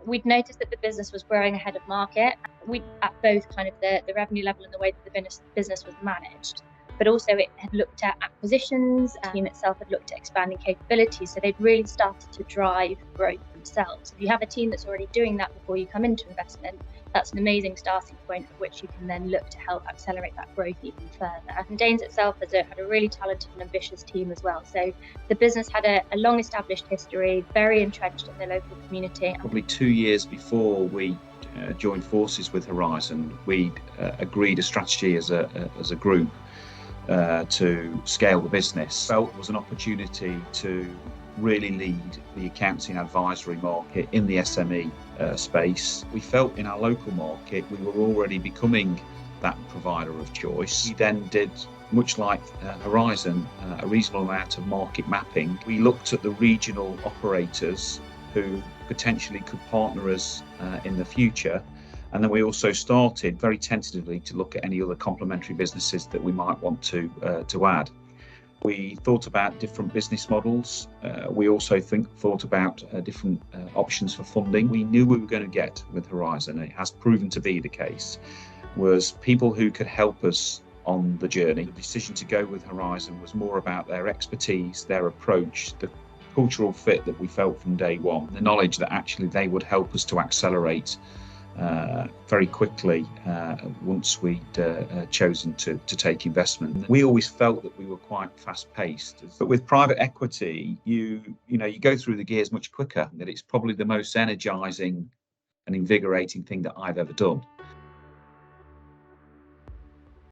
We'd noticed that the business was growing ahead of market. We, at both kind of the revenue level and the way that the business was managed, but also it had looked at acquisitions, the team itself had looked at expanding capabilities, so they'd really started to drive growth themselves. If you have a team that's already doing that before you come into investment, that's an amazing starting point at which you can then look to help accelerate that growth even further. And Dains itself had a really talented and ambitious team as well. So the business had a long established history, very entrenched in the local community. Probably 2 years before we joined forces with Horizon, we agreed a strategy as a group to scale the business. Felt it was an opportunity to really lead the accounting advisory market in the SME space. We felt in our local market we were already becoming that provider of choice. We then did, much like Horizon, a reasonable amount of market mapping. We looked at the regional operators who potentially could partner us in the future. And then we also started very tentatively to look at any other complementary businesses that we might want to add. We thought about different business models. We also thought about different options for funding. We knew we were going to get with Horizon, and it has proven to be the case, was people who could help us on the journey. The decision to go with Horizon was more about their expertise, their approach, the cultural fit that we felt from day one, the knowledge that actually they would help us to accelerate very quickly once we'd chosen to take investment. We always felt that we were quite fast-paced, but with private equity, you go through the gears much quicker. That it's probably the most energising and invigorating thing that I've ever done.